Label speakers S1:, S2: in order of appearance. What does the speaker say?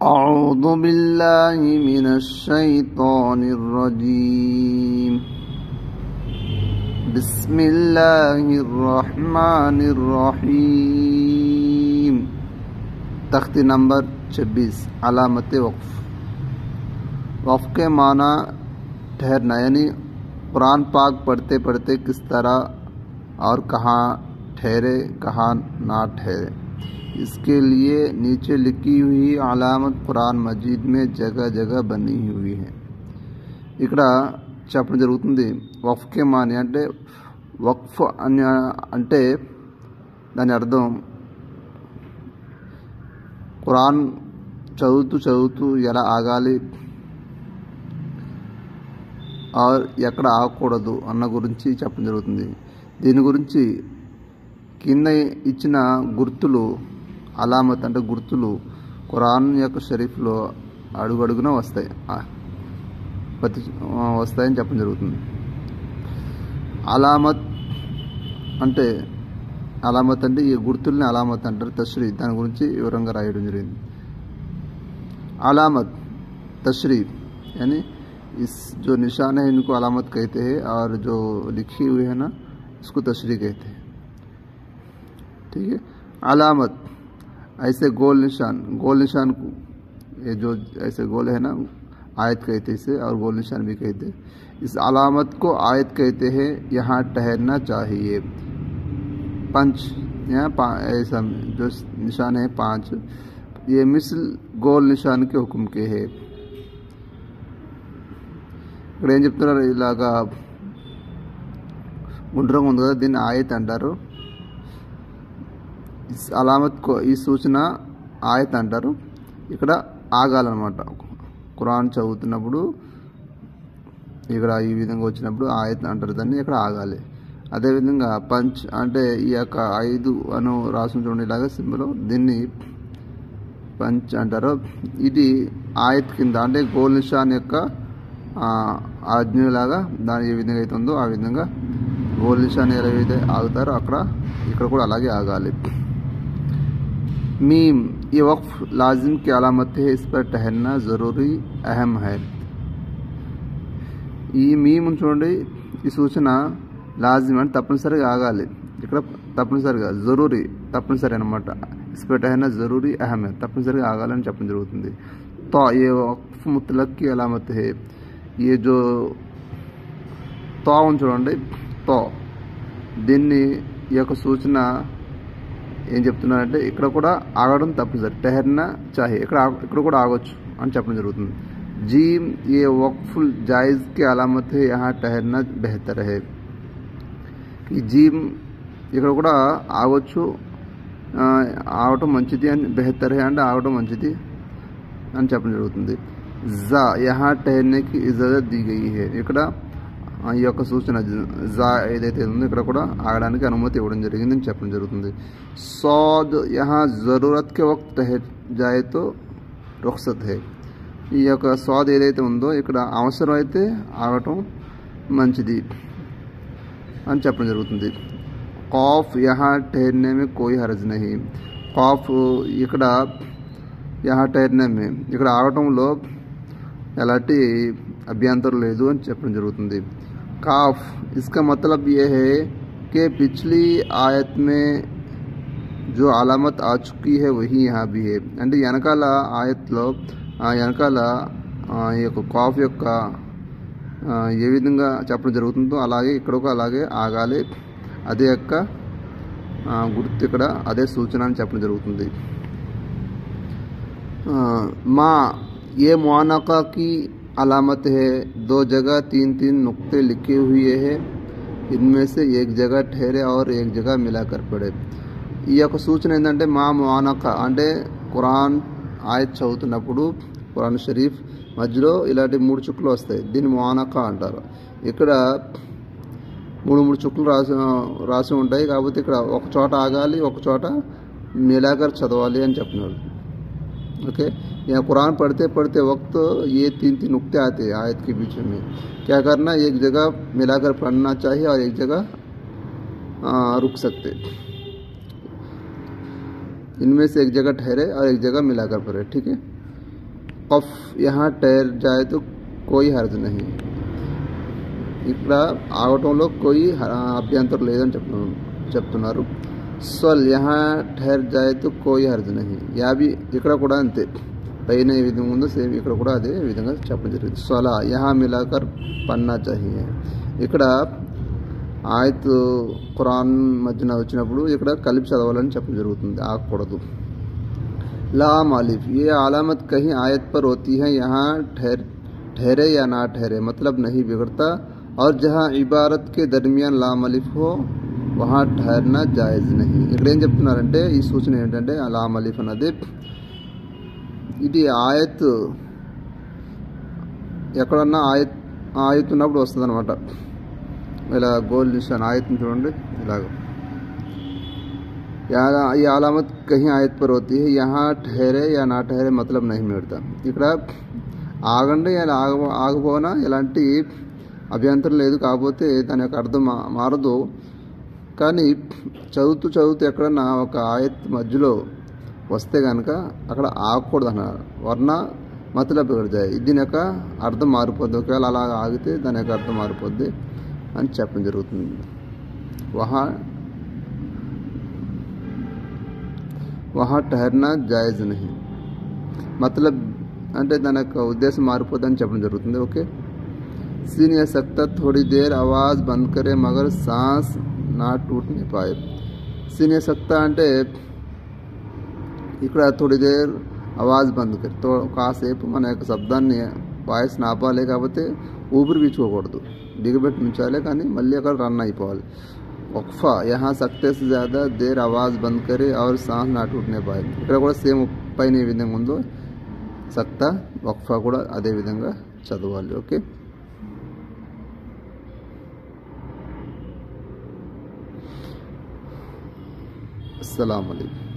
S1: أعوذ بالله من الشيطان الرجيم بسم الله الرحمن الرحيم तख्ती नंबर 26 अलामत वक्फ। वक्फ के माना ठहरना, यानी कुरान पाक पढ़ते पढ़ते किस तरह और कहाँ ठहरे कहाँ ना ठहरे, इसके लिए नीचे लिखी हुई अलामत कुरान मजीद में जगह जगह बनी हुई है। ఇక్కడ చెప్పడం జరుగుతుంది వక్ఫ్ కే మాని అంటే వక్ఫ్ అంటే దాని అర్థం ఖురాన్ చదువుతూ చదువుతూ ఎలా ఆగాలి ఆర్ ఎక్కడ ఆగకూడదు అన్న గురించి చెప్పడం జరుగుతుంది। దీని గురించి కింద ఇచ్చిన గుర్తులు అలామత్ అంటే గుర్తులు ఖురాన్ యొక్క షరీఫ్లో అడుగడుగున వస్తాయని చెప్పడం జరుగుతుంది। అలామత్ అంటే ఈ గుర్తుల్ని అలామత్ అంటారు। తష్రీ దాని గురించి వివరంగా రాయడం జరిగింది। అలామత్ तशरीफ यानी इस जो निशान है इनको अलामत कहते हैं और जो लिखी हुई है ना इसको तशरी कहते हैं। ठीक है, अलामत ऐसे गोल निशान को ये जो ऐसे गोल है ना आयत कहते हैं इसे, और गोल निशान भी कहते हैं। इस अलामत को आयत कहते हैं। यहाँ ठहरना चाहिए। पंच यहाँ ऐसा जो निशान है 5 ये मिसल गोल निशान के हुक्म के है। ఇక్కడ ఏం చెప్తున్నారు, ఇలాగా గుండ్రంగా ఉంది కదా దీన్ని ఆయత్ అంటారు। అలామత్ కో ఈ సూచన ఆయత్ అంటారు। ఇక్కడ ఆగాలన్నమాట, ఖురాన్ చదువుతున్నప్పుడు ఇక్కడ ఈ విధంగా వచ్చినప్పుడు ఆయత్ అంటారు, దాన్ని ఇక్కడ ఆగాలి। అదేవిధంగా పంచ్ అంటే ఈ యొక్క 5 అను రాసిన చూడండి ఇలాగా సింబల్, దీన్ని పంచ్ అంటారు। ఇది ఆయత్ కింద అంటే గోల్ నిషాన్ యొక్క ఆజ్ఞలాగా దాని ఏ విధంగా అయితే ఉందో ఆ విధంగా గోల్ నిషాన్ ఏదైతే ఆగుతారో ఇక్కడ కూడా అలాగే ఆగాలి। मीम ये वक्फ लाजिम की अलामत है, इस पर ठहरना ज़रूरी अहम है। ఈ మీమ్ చూడండి ఈ సూచన లాజిమ్ అంటే తప్పనిసరిగా ఆగాలి, ఇక్కడ తప్పనిసరిగా జరూరీ తప్పనిసరి అనమాట। ఇస్ పర్ ठहरना ज़रूरी अहम है, తప్పనిసరిగా ఆగాలని చెప్పడం జరుగుతుంది। తో ये वक्फ मुतलक की अलामत है। ये जो తో చూడండి తో దీన్ని ఈ యొక్క సూచన ఏం చెప్తున్నారంటే ఇక్కడ కూడా ఆగడం తప్పనిసరి, టెహర్నా చాహే ఇక్కడ కూడా ఆగొచ్చు అని చెప్పడం జరుగుతుంది। జీమ్ ఏ వక్ఫుల్ జాయిజ్ కి అలామత్ హై, యహా టెహర్నా బెహతర్ హై। ఈ జీమ్ ఇక్కడ కూడా ఆగొచ్చు, ఆగటం మంచిది అని, బెహతర్ హై అంటే ఆగటం మంచిది అని చెప్పడం జరుగుతుంది। జా యహా టెహర్నే కి ఇజాజత్ दी गई है, ఇక్కడ ఈ యొక్క సూచన జా ఏదైతే ఉందో ఇక్కడ కూడా ఆగడానికి అనుమతి ఇవ్వడం జరిగిందని చెప్పడం జరుగుతుంది। సౌద్ యహా జరూరత్ కే వక్త్ టహర్ జాయే తో రుఖ్సత్ హై, ఈ యొక్క సౌద్ ఏదైతే ఉందో ఇక్కడ అవసరం అయితే ఆగటం మంచిది అని చెప్పడం జరుగుతుంది। ఖౌఫ్ యహా టహర్నే మే కోయి హర్జ్ నహీ, ఖౌఫ్ ఇక్కడ యహా టహర్నే మే ఇక్కడ ఆగటంలో ఎలాంటి అభ్యంతరం లేదు అని చెప్పడం జరుగుతుంది। काफ इसका मतलब ये है कि पिछली आयत में जो अलामत आ चुकी है वही यहाँ भी है। అంటే వెనకాల ఆయత్లో వెనకాల ఈ యొక్క కాఫ్ యొక్క ఏ విధంగా చెప్పడం జరుగుతుందో అలాగే ఇక్కడ కూడా అలాగే ఆగాలి, అదే యొక్క గుర్తు ఇక్కడ అదే సూచన అని చెప్పడం జరుగుతుంది। మా ये मुआनका की अलामत है। 2 जगह 3-3 नुक्ते लिखे हुए हैं, इनमें से एक जगह ठहरे और एक जगह मिलाकर पढ़े। ఈ యొక్క సూచన ఏంటంటే మా ముఆనకా అంటే ఖురాన్ ఆయత్ చదువుతున్నప్పుడు ఖురాన్ షరీఫ్ మధ్యలో ఇలాంటి 3 చుక్కలు వస్తాయి, దీన్ని ముఆనకా అంటారు। ఇక్కడ 3 చుక్కలు రాసి ఉంటాయి, కాకపోతే ఇక్కడ ఒక చోట ఆగాలి, ఒక చోట మిలాకర్ చదవాలి అని చెప్తున్నారు। ओके, यहाँ कुरान पढ़ते पढ़ते वक्त ये 3-3 नुक्ते आते हैं आयत के बीच में, क्या करना, एक जगह मिलाकर पढ़ना चाहिए और एक जगह रुक सकते। इनमें से एक जगह ठहरे और एक जगह मिलाकर पढ़े। ठीक है। కఫ్ యహా ठहर जाए तो कोई हर्ज नहीं, ఇక్కడ ఆగటంలో కోయి అభ్యంతరం లేదని చెప్తున్నారు. స్వల్ యహా ठहर जाए तो कोई हर्ज नहीं, యాభి ఇక్కడ కూడా అంతే, పైన ఏ విధంగా ఉందో సేమ్ ఇక్కడ కూడా అదే విధంగా చెప్పడం జరిగింది. స్వలా యహా మిలాకర్ పన్నా చాహియే, ఇక్కడ ఆయత్ ఖురాన్ మధ్యన వచ్చినప్పుడు ఇక్కడ కలిపి చదవాలని చెప్పడం జరుగుతుంది, ఆగకూడదు. लाम अलिफ ये अलामत कहीं आयत पर होती है, यहाँ ठहरे या ना ठहरे मतलब नहीं बिगड़ता, और जहाँ इबारत के दरमियान लाम अलिफ हो वहाँ ठहरना जायज़ नहीं. ఇక్కడ ఏం చెప్తున్నారంటే ఈ సూచన ఏంటంటే లామ్ అలిఫ్ అన్నది ఇది ఆయత్ ఎక్కడన్నా ఆయత్ ఉన్నప్పుడు వస్తుంది అనమాట. ఇలా గోల్ నిషాన్ ఆయత్ని చూడండి, ఇలాగ ये अलामत कहीं आयत पर होती है, यहाँ ठहरे या ना ठहरे मतलब नहीं मिलता. ఇక్కడ ఆగండి ఇలా ఆగపోనా ఎలాంటి అభ్యంతరం లేదు, కాకపోతే దాని యొక్క అర్థం మారదు. కానీ చదువుతూ ఎక్కడన్నా ఒక ఆయత్ మధ్యలో వస్తే కనుక అక్కడ ఆగకూడదు అన్నారు. వర్ణ మతలబ్ బిగడతాయి, దీని యొక్క అర్థం మారిపోద్ది. ఒకవేళ అలా ఆగితే దాని యొక్క అర్థం మారిపోద్ది అని చెప్పడం జరుగుతుంది. वहाँ ठहरना जायज़ नहीं मतलब అంటే దాని యొక్క ఉద్దేశం మారిపోద్దని చెప్పడం జరుగుతుంది. ఓకే. सीन या सकता थोड़ी देर आवाज़ बंद करे मगर सांस ना टूटने पाए. सीन या सकता అంటే ఇక్కడ थोड़ी देर आवाज़ बंद करे, తో కాసేపు మన యొక్క శబ్దాన్ని వాయిస్ ఆపాలి, కాకపోతే ఊపిరి పీల్చుకోకూడదు, బిగబెట్టి ఉంచాలి, కానీ మళ్ళీ అక్కడ రన్ అయిపోవాలి. वक्फा यहाँ सकते से ज़्यादा देर आवाज़ बंद करे और सांस ना टूटने पाए. ఇక్కడ కూడా సేమ్ పైన ఏ విధంగా ఉందో సక్తా వక్ఫా కూడా అదే విధంగా చదవాలి. ఓకే. అస్సలాము అలైకుం.